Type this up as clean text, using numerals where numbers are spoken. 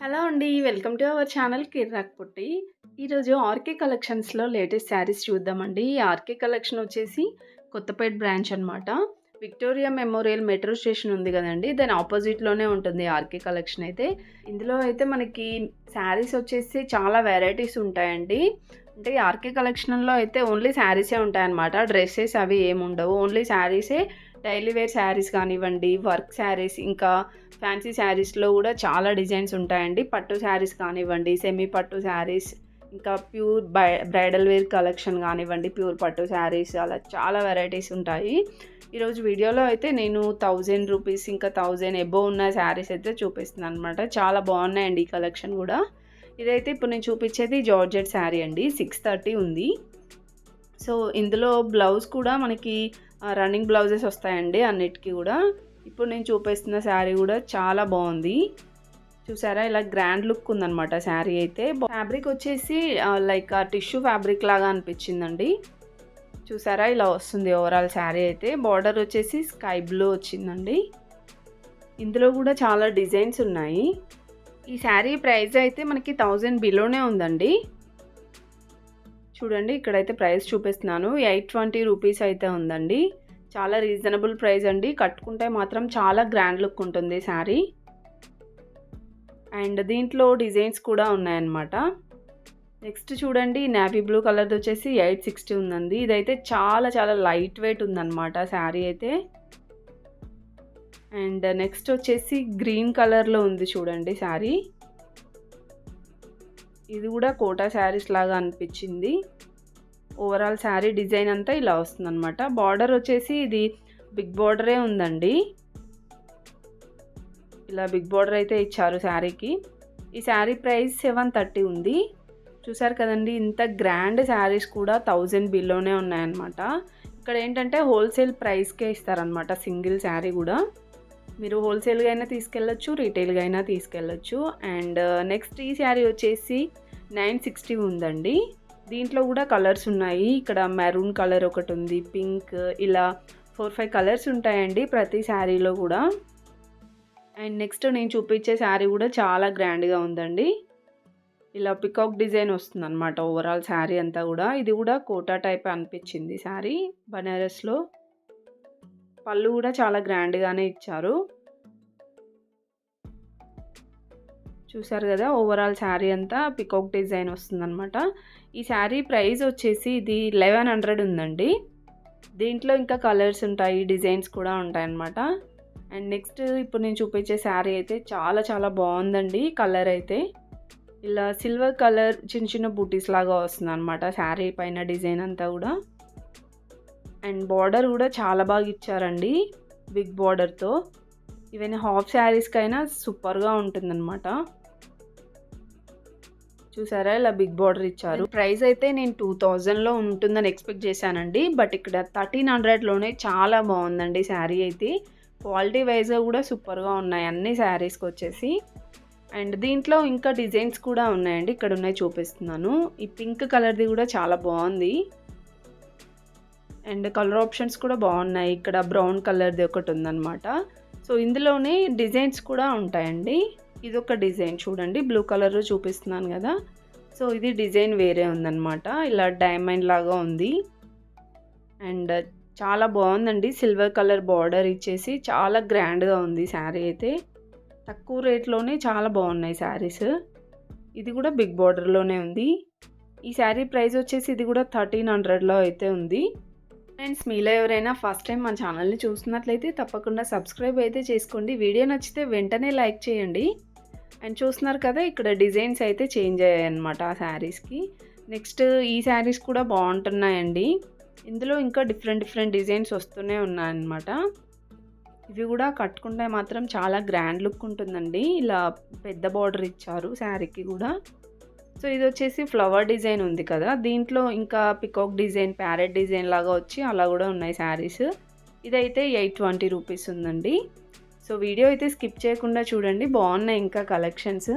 Hello అండి. Welcome to our channel కిర్రాక్ పుట్టి. ఈరోజు ఆర్‌కే కలెక్షన్స్‌లో లేటెస్ట్ శారీస్ చూద్దామండి. ఈ ఆర్‌కే కలెక్షన్ వచ్చేసి కొత్తపేట బ్రాంచ్ అనమాట. విక్టోరియా మెమోరియల్ మెట్రో స్టేషన్ ఉంది గదండీ! దాని అపోజిట్‌లోనే ఉంటుంది ఆర్‌కే కలెక్షన్ అయితే. ఇందులో అయితే మనకి శారీస్ వచ్చేసి చాలా వెరైటీస్ ఉంటాయండి. అంటే ఈ ఆర్‌కే కలెక్షన్‌లో అయితే ఓన్లీ శారీసే ఉంటాయన్నమాట. డ్రెసెస్ అవి ఏముండవు. ఓన్లీ శారీసే. డైలీ వేర్ శారీస్ కానివ్వండి, వర్క్ శారీస్, ఇంకా ఫ్యాన్సీ శారీస్‌లో గూడా చాలా డిజైన్స్ ఉంటాయండి. పట్టు శారీస్ కానివ్వండి, సెమీ పట్టు శారీస్, ఇంకా ప్యూర్ బ్రైడల్ వేర్ కలెక్షన్ గానివ్వండి, ప్యూర్ పట్టు శారీస్, అలా చాలా వెరైటీస్ ఉంటాయి. ఈరోజు వీడియోలో అయితే నేను రూ. 1000 ఇంకా 1000 అబోవ్ ఉన్న శారీస్ అయితే చూపిస్తున్నాననమాట. చాలా బాగున్నాయండి ఈ కలెక్షన్ గూడా. ఇదైతే ఇప్పుడు నేను చూపించేది జార్జెట్ శారీ అండి. 630 ఉంది. సో, ఇందులో బ్లౌజ్ కూడా మనకి రన్నింగ్ బ్లౌజెస్ వస్తాయండి అన్నిటికి గూడా. ఇప్పుడు నేను చూపిస్తున్న శారీ గూడా చాలా బాగుంది. చూసారా, ఇలా గ్రాండ్ లుక్ ఉందనమాట శారీ అయితే. ఫ్యాబ్రిక్ వచ్చేసి లైక్ టిష్యూ ఫ్యాబ్రిక్ లాగా అనిపించిందండి. చూసారా, ఇలా వస్తుంది ఓవరాల్ శారీ అయితే. బార్డర్ వచ్చేసి స్కై బ్లూ వచ్చిందండి. ఇందులో కూడా చాలా డిజైన్స్ ఉన్నాయి. ఈ శారీ ప్రైస్ అయితే మనకి 1000 బిలోనే ఉందండి. చూడండి, ఇక్కడైతే ప్రైస్ చూపిస్తున్నాను. 820 రూపీస్ అయితే ఉందండి. చాలా రీజనబుల్ ప్రైస్ అండి. కట్టుకుంటే మాత్రం చాలా గ్రాండ్ లుక్ ఉంటుంది శారీ. అండ్ దీంట్లో డిజైన్స్ కూడా ఉన్నాయన్నమాట. నెక్స్ట్ చూడండి, నేవీ బ్లూ కలర్ది వచ్చేసి 860 ఉందండి. ఇదైతే చాలా చాలా లైట్ వెయిట్ ఉందన్నమాట శారీ అయితే. అండ్ నెక్స్ట్ వచ్చేసి గ్రీన్ కలర్లో ఉంది చూడండి శారీ. ఇది కూడా కోటా శారీస్ లాగా అనిపించింది. ఓవరాల్ శారీ డిజైన్ అంతా ఇలా వస్తుందన్నమాట. బార్డర్ వచ్చేసి ఇది బిగ్ బార్డరే ఉందండి. ఇలా బిగ్ బార్డర్ అయితే ఇచ్చారు శారీకి. ఈ శారీ ప్రైస్ 730 ఉంది. చూసారు కదండి, ఇంత గ్రాండ్ శారీస్ కూడా 1000 బిలోనే ఉన్నాయన్నమాట. ఇక్కడ ఏంటంటే హోల్సేల్ ప్రైస్కే ఇస్తారనమాట సింగిల్ శారీ కూడా. మీరు హోల్సేల్గా అయినా తీసుకెళ్ళచ్చు, రీటైల్గా అయినా తీసుకెళ్ళచ్చు. అండ్ నెక్స్ట్ ఈ శారీ వచ్చేసి 960 ఉందండి. దీంట్లో కూడా కలర్స్ ఉన్నాయి. ఇక్కడ మెరూన్ కలర్ ఒకటి ఉంది, పింక్, ఇలా 4-5 కలర్స్ ఉంటాయండి ప్రతి శారీలో కూడా. అండ్ నెక్స్ట్ నేను చూపించే శారీ కూడా చాలా గ్రాండ్గా ఉందండి. ఇలా పికాక్ డిజైన్ వస్తుంది అనమాట ఓవరాల్ శారీ అంతా కూడా. ఇది కూడా కోటా టైప్ అనిపించింది శారీ, బనారస్లో. పళ్ళు కూడా చాలా గ్రాండ్గానే ఇచ్చారు. చూసారు కదా, ఓవరాల్ శారీ అంతా పికాక్ డిజైన్ వస్తుందన్నమాట. ఈ శారీ ప్రైస్ వచ్చేసి ఇది 1100 ఉందండి. దీంట్లో ఇంకా కలర్స్ ఉంటాయి, డిజైన్స్ కూడా ఉంటాయన్నమాట. అండ్ నెక్స్ట్ ఇప్పుడు నేను చూపించే శారీ అయితే చాలా చాలా బాగుందండి. కలర్ అయితే ఇలా సిల్వర్ కలర్ చిన్న చిన్న బూటీస్ లాగా వస్తుంది అనమాట శారీ పైన డిజైన్ అంతా కూడా. అండ్ బార్డర్ కూడా చాలా బాగా ఇచ్చారండి, బిగ్ బార్డర్తో. ఈవెన్ హాఫ్ శారీస్కైనా సూపర్గా ఉంటుందన్నమాట. చూసారా, ఇలా బిగ్ బార్డర్ ఇచ్చారు. ప్రైస్ అయితే నేను 2000లో ఉంటుందని ఎక్స్పెక్ట్ చేశానండి. బట్ ఇక్కడ 1300లోనే చాలా బాగుందండి శారీ అయితే. క్వాలిటీ వైజ్గా కూడా సూపర్గా ఉన్నాయి అన్ని శారీస్కి వచ్చేసి. అండ్ దీంట్లో ఇంకా డిజైన్స్ కూడా ఉన్నాయండి. ఇక్కడ ఉన్నాయి, చూపిస్తున్నాను. ఈ పింక్ కలర్ది కూడా చాలా బాగుంది. అండ్ కలర్ ఆప్షన్స్ కూడా బాగున్నాయి. ఇక్కడ బ్రౌన్ కలర్ది ఒకటి ఉందన్నమాట. సో ఇందులోనే డిజైన్స్ కూడా ఉంటాయండి. ఇదొక డిజైన్ చూడండి, బ్లూ కలర్ చూపిస్తున్నాను కదా. సో ఇది డిజైన్ వేరే ఉందన్నమాట. ఇలా డైమండ్ లాగా ఉంది. అండ్ చాలా బాగుందండి. సిల్వర్ కలర్ బార్డర్ ఇచ్చేసి చాలా గ్రాండ్గా ఉంది శారీ అయితే. తక్కువ రేట్లోనే చాలా బాగున్నాయి శారీస్. ఇది కూడా బిగ్ బార్డర్లోనే ఉంది. ఈ శారీ ప్రైస్ వచ్చేసి ఇది కూడా 1300లో అయితే ఉంది. ఫ్రెండ్స్, మీలో ఎవరైనా ఫస్ట్ టైం మన ఛానల్ని చూస్తున్నట్లయితే తప్పకుండా సబ్స్క్రైబ్ అయితే చేసుకోండి. వీడియో నచ్చితే వెంటనే లైక్ చేయండి. అండ్ చూస్తున్నారు కదా, ఇక్కడ డిజైన్స్ అయితే చేంజ్ అయ్యాయి అన్నమాట ఆ శారీస్కి. నెక్స్ట్ ఈ శారీస్ కూడా బాగుంటున్నాయండి. ఇందులో ఇంకా డిఫరెంట్ డిజైన్స్ వస్తూనే ఉన్నాయన్నమాట. ఇవి కూడా కట్టుకుంటే మాత్రం చాలా గ్రాండ్ లుక్ ఉంటుందండి. ఇలా పెద్ద బార్డర్ ఇచ్చారు శారీకి కూడా. సో ఇది వచ్చేసి ఫ్లవర్ డిజైన్ ఉంది కదా, దీంట్లో ఇంకా పికాక్ డిజైన్, ప్యారెట్ డిజైన్ లాగా వచ్చి అలా కూడా ఉన్నాయి శారీస్. ఇదైతే 820 రూపీస్ ఉందండి. సో వీడియో అయితే స్కిప్ చేయకుండా చూడండి, బాగున్నాయి ఇంకా కలెక్షన్స్.